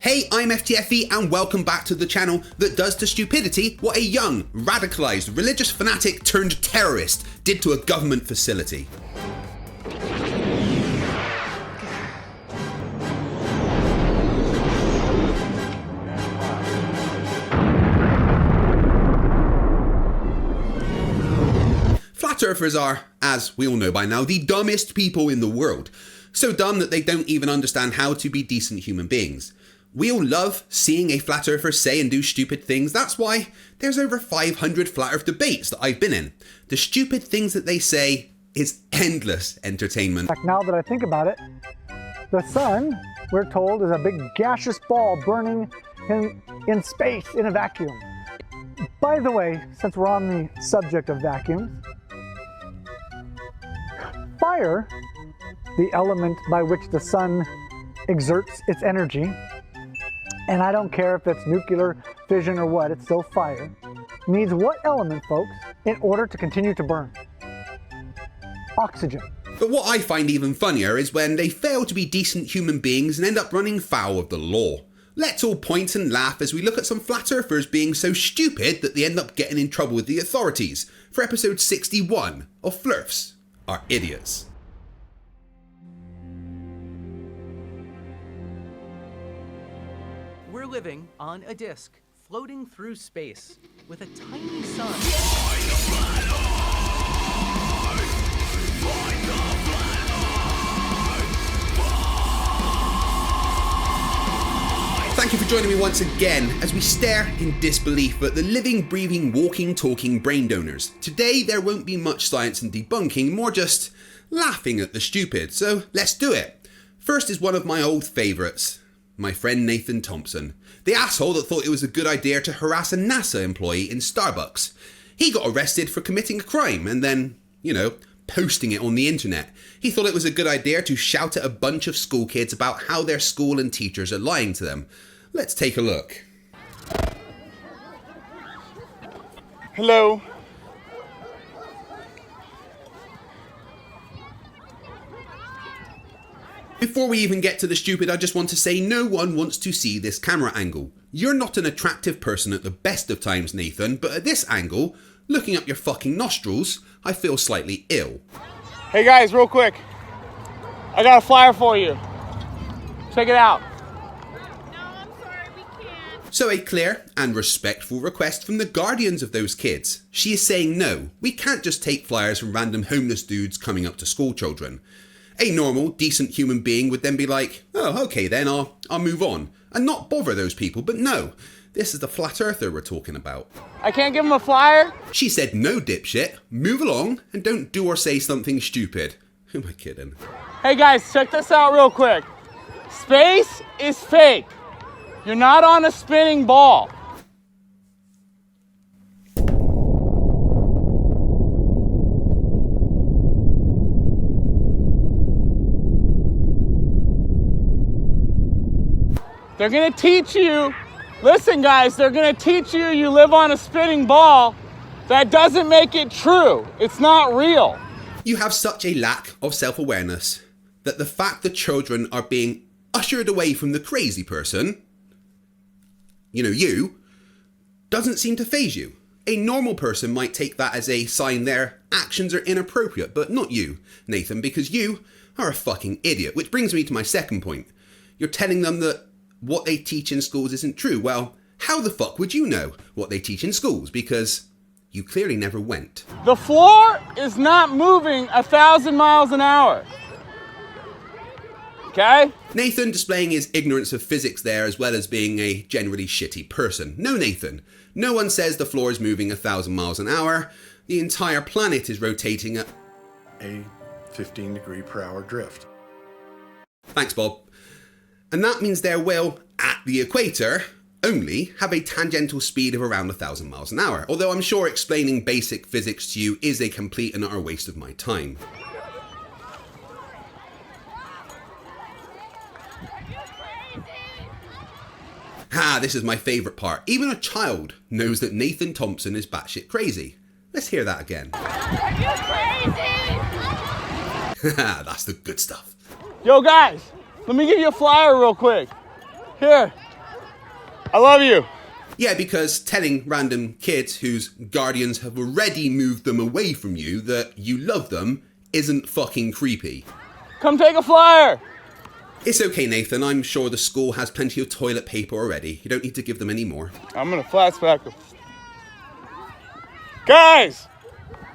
Hey, I'm FTFE and welcome back to the channel that does to stupidity what a young, radicalised, religious fanatic turned terrorist did to a government facility. Flat earthers are, as we all know by now, the dumbest people in the world. So dumb that they don't even understand how to be decent human beings. We all love seeing a flat earther say and do stupid things. That's why there's over 500 flat earth debates that I've been in. The stupid things that they say is endless entertainment. Now that I think about it, the sun, we're told, is a big gaseous ball burning in space in a vacuum. By the way, since we're on the subject of vacuums, fire, the element by which the sun exerts its energy, and I don't care if it's nuclear fission or what, it's still fire, needs what element, folks, in order to continue to burn? Oxygen. But what I find even funnier is when they fail to be decent human beings and end up running foul of the law. Let's all point and laugh as we look at some flat earthers being so stupid that they end up getting in trouble with the authorities for episode 61 of Flerfs Are Idiots. We're living on a disk, floating through space, with a tiny sun. Thank you for joining me once again as we stare in disbelief at the living, breathing, walking, talking brain donors. Today there won't be much science and debunking, more just laughing at the stupid, so let's do it. First is one of my old favourites. My friend Nathan Thompson, the asshole that thought it was a good idea to harass a NASA employee in Starbucks. He got arrested for committing a crime and then, posting it on the internet. He thought it was a good idea to shout at a bunch of school kids about how their school and teachers are lying to them. Let's take a look. Hello. Before we even get to the stupid, I just want to say no one wants to see this camera angle. You're not an attractive person at the best of times, Nathan, but at this angle, looking up your fucking nostrils, I feel slightly ill. Hey guys, real quick. I got a flyer for you. Check it out. No, I'm sorry, we can't. So a clear and respectful request from the guardians of those kids. She is saying no, we can't just take flyers from random homeless dudes coming up to school children. A normal, decent human being would then be like, oh, okay then, I'll move on, and not bother those people, but no, this is the flat earther we're talking about. I can't give him a flyer? She said, no dipshit, move along, and don't do or say something stupid. Who am I kidding? Hey guys, check this out real quick. Space is fake. You're not on a spinning ball. They're gonna teach you, listen guys, they're gonna teach you you live on a spinning ball. That doesn't make it true. It's not real. You have such a lack of self-awareness that the fact that children are being ushered away from the crazy person, you, doesn't seem to faze you. A normal person might take that as a sign their actions are inappropriate, but not you, Nathan, because you are a fucking idiot. Which brings me to my second point. You're telling them that what they teach in schools isn't true. Well, how the fuck would you know what they teach in schools? Because you clearly never went. The floor is not moving 1,000 miles an hour. Okay? Nathan displaying his ignorance of physics there as well as being a generally shitty person. No, Nathan. No one says the floor is moving 1,000 miles an hour. The entire planet is rotating at a 15-degree-per-hour drift. Thanks, Bob. And that means there will, at the equator, only have a tangential speed of around 1,000 miles an hour. Although I'm sure explaining basic physics to you is a complete and utter waste of my time. This is my favourite part. Even a child knows that Nathan Thompson is batshit crazy. Let's hear that again. Are you crazy? That's the good stuff. Yo guys, let me give you a flyer real quick. Here, I love you. Yeah, because telling random kids whose guardians have already moved them away from you that you love them isn't fucking creepy. Come take a flyer. It's okay, Nathan. I'm sure the school has plenty of toilet paper already. You don't need to give them any more. I'm gonna flashback them. Guys,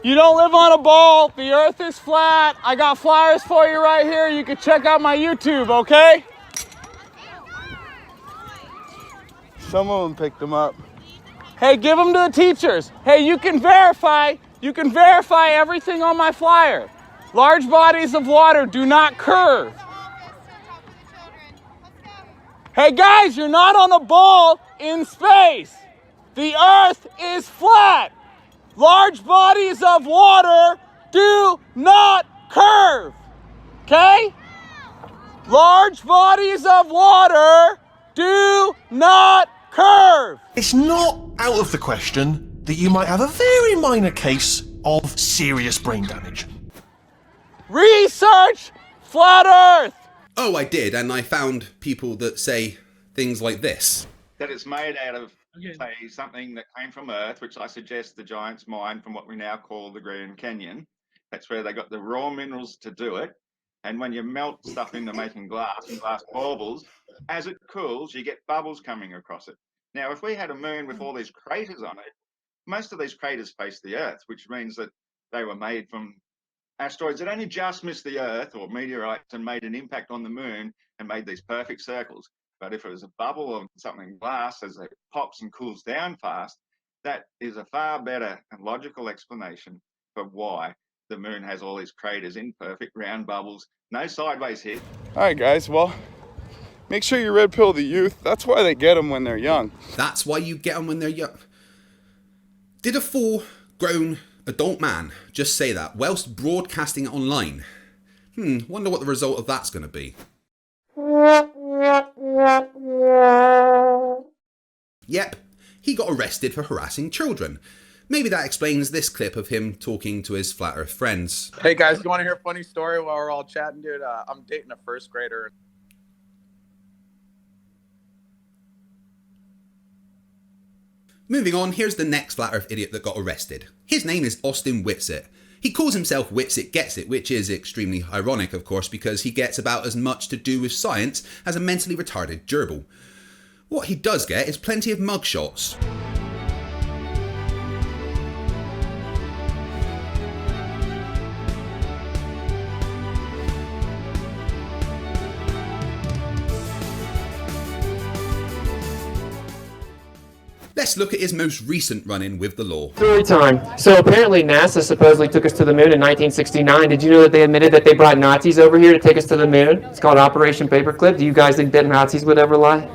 you don't live on a ball. The earth is flat. I got flyers for you right here. You can check out my YouTube, okay? Some of them picked them up. Hey, give them to the teachers. Hey, you can verify everything on my flyer. Large bodies of water do not curve. Hey guys, you're not on a ball in space. The earth is flat. Large bodies of water do not curve. Okay? Large bodies of water do not curve. It's not out of the question that you might have a very minor case of serious brain damage. Research flat earth. Oh, I did, and I found people that say things like this. That it's made out of, say, something that came from Earth, which I suggest the Giants mine from what we now call the Grand Canyon. That's where they got the raw minerals to do it. And when you melt stuff into making glass and glass baubles, as it cools, you get bubbles coming across it. Now, if we had a moon with all these craters on it, most of these craters face the Earth, which means that they were made from asteroids that only just missed the Earth or meteorites and made an impact on the moon and made these perfect circles. But if it was a bubble of something glass as it pops and cools down fast, that is a far better and logical explanation for why the moon has all these craters in perfect round bubbles, no sideways hit. All right, guys, well, make sure you red pill the youth. That's why they get them when they're young. That's why you get them when they're young. Did a full-grown adult man just say that whilst broadcasting it online? Wonder what the result of that's going to be. Yep, he got arrested for harassing children. Maybe that explains this clip of him talking to his flat earth friends. Hey guys, you want to hear a funny story while we're all chatting, dude? I'm dating a first grader. Moving on, here's the next flat earth idiot that got arrested. His name is Austin Whitsett. He calls himself Whitsett Gets It, which is extremely ironic, of course, because he gets about as much to do with science as a mentally retarded gerbil. What he does get is plenty of mugshots. Let's look at his most recent run-in with the law. Story time. So apparently NASA supposedly took us to the moon in 1969. Did you know that they admitted that they brought Nazis over here to take us to the moon? It's called Operation Paperclip. Do you guys think that Nazis would ever lie?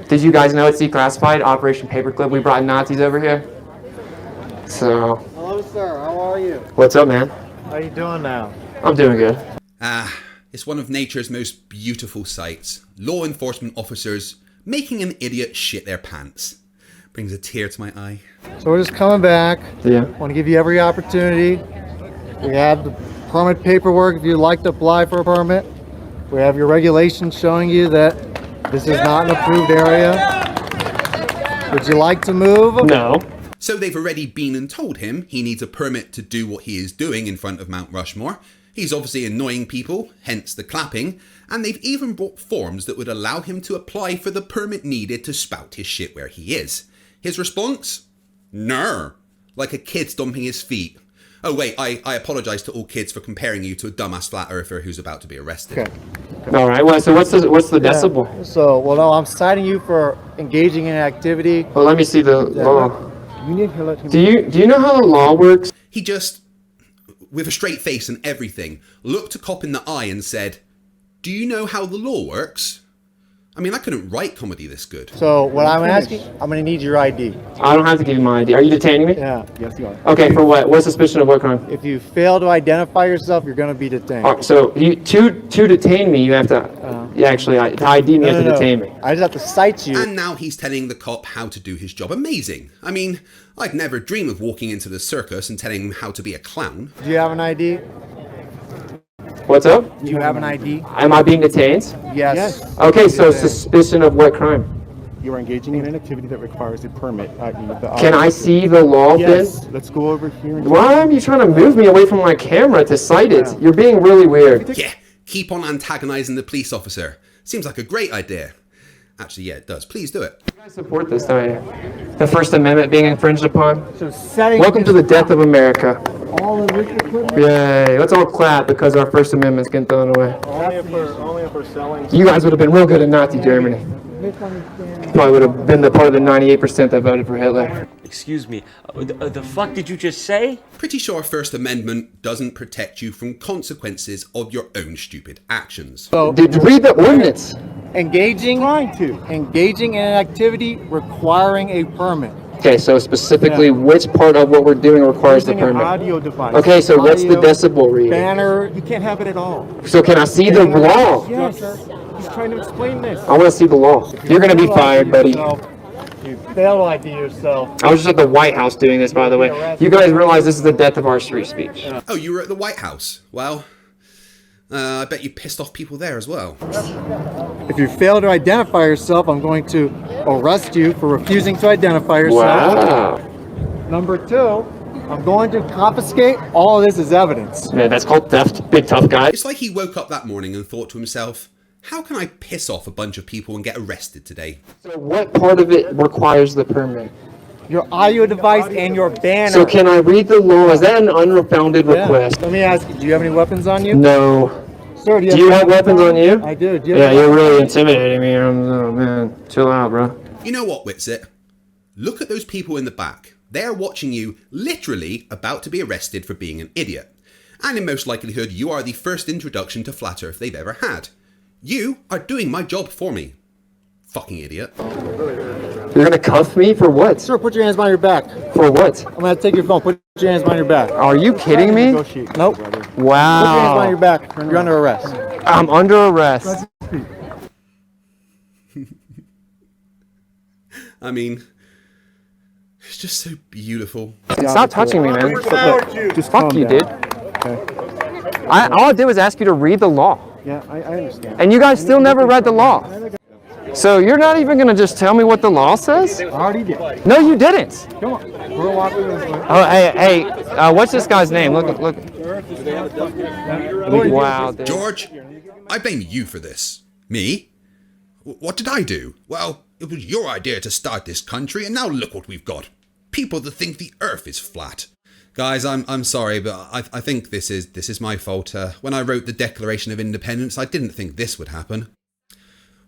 Did you guys know it's declassified, Operation Paperclip? We brought Nazis over here. So. Hello, sir. How are you? What's up, man? How you doing now? I'm doing good. It's one of nature's most beautiful sights. Law enforcement officers making an idiot shit their pants. Brings a tear to my eye. So we're just coming back. Yeah. Want to give you every opportunity. We have the permit paperwork if you'd like to apply for a permit. We have your regulations showing you that this is not an approved area. Would you like to move? No. So they've already been and told him he needs a permit to do what he is doing in front of Mount Rushmore. He's obviously annoying people, hence the clapping, and they've even brought forms that would allow him to apply for the permit needed to spout his shit where he is. His response? Ner. Like a kid stomping his feet. Oh wait, I apologise to all kids for comparing you to a dumbass flat earther who's about to be arrested. Okay. All right. Well, so what's the decibel? So, well, no, I'm citing you for engaging in activity. Well, let me see the law. You need to let him. Do you know how the law works? He just, with a straight face and everything, looked a cop in the eye and said, "Do you know how the law works?" I mean, I couldn't write comedy this good. So what I'm asking, I'm going to need your ID. I don't have to give you my ID. Are you detaining me? Yeah. Yes, you are. Okay, for what? What suspicion of what crime? If you fail to identify yourself, you're going to be detained. So to detain me, you have to. Actually, to ID me, you have to detain me. I just have to cite you. And now he's telling the cop how to do his job. Amazing. I mean, I'd never dream of walking into the circus and telling him how to be a clown. Do you have an ID? What's up? Do you have an ID? Am I being detained? Yes. Okay, so suspicion of what crime? You are engaging in an activity that requires a permit. Can I see the law Yes. then? Let's go over here. Why are you trying to move me away from my camera to cite it? You're being really weird. Yeah, keep on antagonizing the police officer. Seems like a great idea. Actually, yeah, it does. Please do it. You guys support this, don't you? The First Amendment being infringed upon? So setting Welcome to the death of America. all of this equipment. Yay, let's all clap because our First Amendment's getting thrown away. Only if we're selling. You guys would have been real good in Nazi Germany. Probably would have been the part of the 98% that voted for Hitler. Excuse me, the fuck did you just say? Pretty sure First Amendment doesn't protect you from consequences of your own stupid actions. So Did you read the ordinance? engaging in an activity requiring a permit. Okay, so specifically, which part of what we're doing requires the Using an permit? audio device. Okay, so what's the Audio, decibel reading? Banner. You can't have it at all. So can I see the law? Yes. He's trying to explain this. I want to see the law. You're going to be fired, buddy. You fail to ID yourself. I was just at the White House doing this, by the way. You guys realize this is the death of our free speech. Oh, you were at the White House? Well, I bet you pissed off people there as well. If you fail to identify yourself, I'm going to arrest you for refusing to identify yourself. Wow. Number two, I'm going to confiscate all of this as evidence. Man, that's called theft, big tough guy. It's like he woke up that morning and thought to himself, how can I piss off a bunch of people and get arrested today? So what part of it requires the permit? Your audio device and your banner. So can I read the law? Is that an unfounded request? Let me ask you, do you have any weapons on you? No. Sir, do you have weapons on you? I do. Yeah, you're really intimidating me. Oh, man. Chill out, bro. You know what, Whitsett? Look at those people in the back. They're watching you, literally about to be arrested for being an idiot. And in most likelihood, you are the first introduction to Flat Earth they've ever had. You are doing my job for me. Fucking idiot. You're gonna cuff me for what? Sir, put your hands behind your back. For what? I'm gonna take your phone. Put your hands behind your back. Are you kidding me? Nope. Put your hands Wow. behind your back. You're under arrest. I'm under arrest. I mean, it's just so beautiful. Stop touching me, man. Just fuck you, dude. All I did was ask you to read the law. Yeah, I understand. And you guys still never read the law. So you're not even gonna just tell me what the law says? I already did. No, you didn't. Come on. We're walking this way. Oh, hey, what's this guy's name? Look. Wow, dude. George, I blame you for this. Me? What did I do? Well, it was your idea to start this country, and now look what we've got. People that think the earth is flat. Guys, I'm sorry, but I think this is my fault. When I wrote the Declaration of Independence, I didn't think this would happen.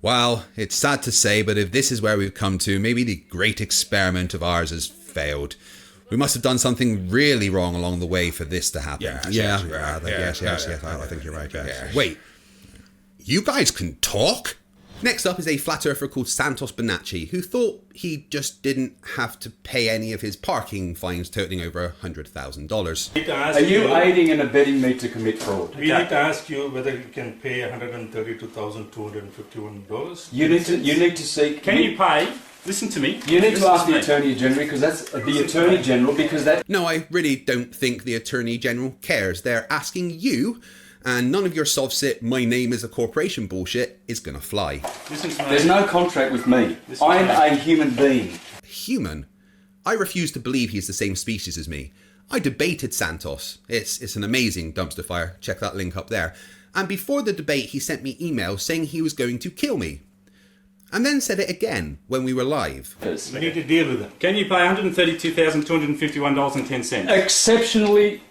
Well, it's sad to say, but if this is where we've come to, maybe the great experiment of ours has failed. We must have done something really wrong along the way for this to happen. Yes, I think you're right. Yes. Wait, you guys can talk? Next up is a flat earther called Santos Banachi, who thought he just didn't have to pay any of his parking fines totaling over $100,000. Are you aiding and abetting me to commit fraud? We need to ask you whether you can pay $132,251. You need to seek. Can you pay? Listen to me. You need to ask the Attorney General because that's the Attorney General because that. No, I really don't think the Attorney General cares. They're asking you. And none of your soft-sit, my name is a corporation bullshit is going to fly. There's no contract with me. I'm a human being. Human? I refuse to believe he's the same species as me. I debated Santos. It's an amazing dumpster fire. Check that link up there. And before the debate, he sent me emails saying he was going to kill me. And then said it again when we were live. We need to deal with it. Can you pay $132,251.10? Exceptionally...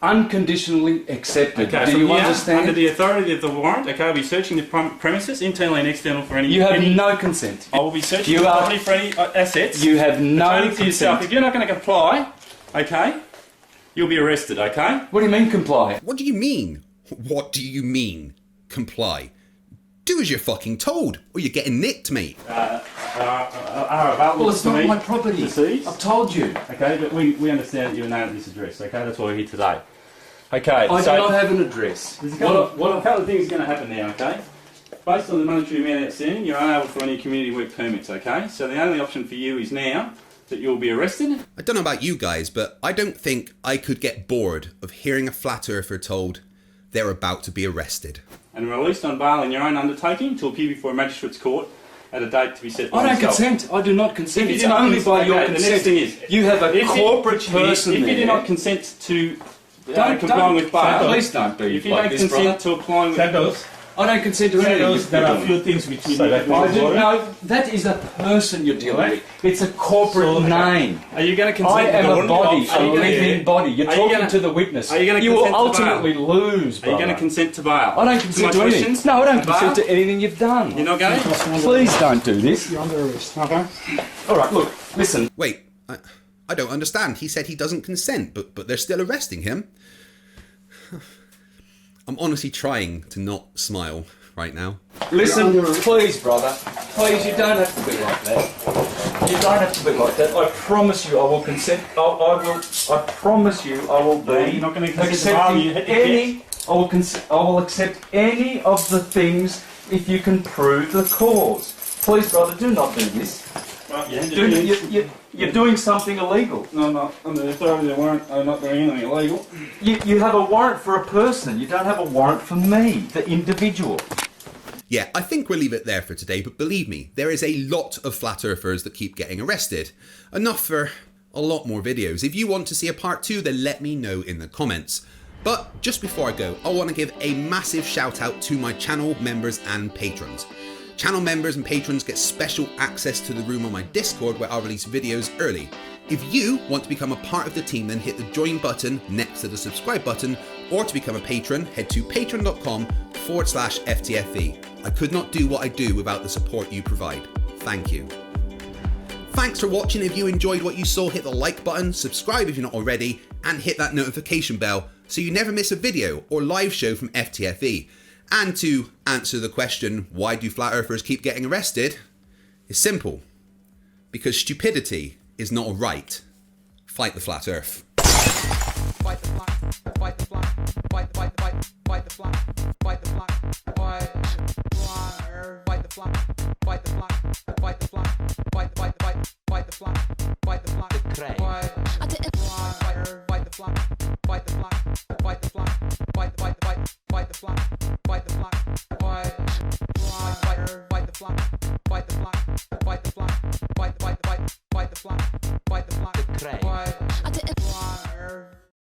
unconditionally accepted. Okay, do you understand? Under the authority of the warrant, okay, I'll be searching the premises, internally and external, for any... You have no consent. I will be searching the property for any assets. You have no consent. Yourself. If you're not going to comply, okay, you'll be arrested, okay? What do you mean comply? What do you mean? What do you mean comply? do as you're fucking told, or you're getting nicked, mate. Well, it's not my property. I've told you. Okay, but we understand that you're not at this address, okay? That's why we're here today. Okay, I do not have an address. There's a couple of things going to happen now, okay? Based on the monetary amount outstanding, you're unable for any community work permits, okay? So the only option for you is now that you'll be arrested. I don't know about you guys, but I don't think I could get bored of hearing a flat earther told they're about to be arrested. And released on bail in your own undertaking to appear before a magistrate's court at a date to be set by I don't yourself. consent. I do not consent. If It's you do not only by consent, your okay, consent. the next thing is, You have a corporate person If you there. do not consent to Don't complying with bail, please don't be if you like don't this, consent brother. to applying with Santos, I don't consent to anything. there are a few things which you need to I do know that is a person you're dealing with. It's a corporate name. Are you going to consent? I am a body, Are a you gonna- living body. You're Are you talking gonna- to the witness. Are you going to You will consent to bail? ultimately lose, Are brother. you going to consent to bail? I don't consent to anything. No, I don't consent to anything you've done. You're not going? Please don't do this. You're under arrest. Okay. All right, look, listen. Wait, I don't understand. He said he doesn't consent, but they're still arresting him. I'm honestly trying to not smile right now. Listen, please, brother. Please, you don't have to be like that. You don't have to be like that. I promise you I will consent. I promise you I will be You're not going to consent to bail, accepting you hit your any... I will accept any of the things if you can prove the cause. Please, brother, do not do this. You're doing something illegal. No, I'm not. Under the authority of the warrant, I'm not doing anything illegal. You have a warrant for a person. You don't have a warrant for me, the individual. Yeah, I think we'll leave it there for today, but believe me, there is a lot of flat earthers that keep getting arrested. Enough for a lot more videos. If you want to see a part 2, then let me know in the comments. But just before I go, I want to give a massive shout out to my channel members and patrons. Channel members and patrons get special access to the room on my Discord where I'll release videos early. If you want to become a part of the team, then hit the join button next to the subscribe button, or to become a patron, head to patreon.com/FTFE. I could not do what I do without the support you provide. Thank you. Thanks for watching. If you enjoyed what you saw, hit the like button, subscribe if you're not already, and hit that notification bell so you never miss a video or live show from FTFE. And to answer the question, why do flat earthers keep getting arrested? It's simple. Because stupidity is not a right. Fight the flat earth. Fight the flat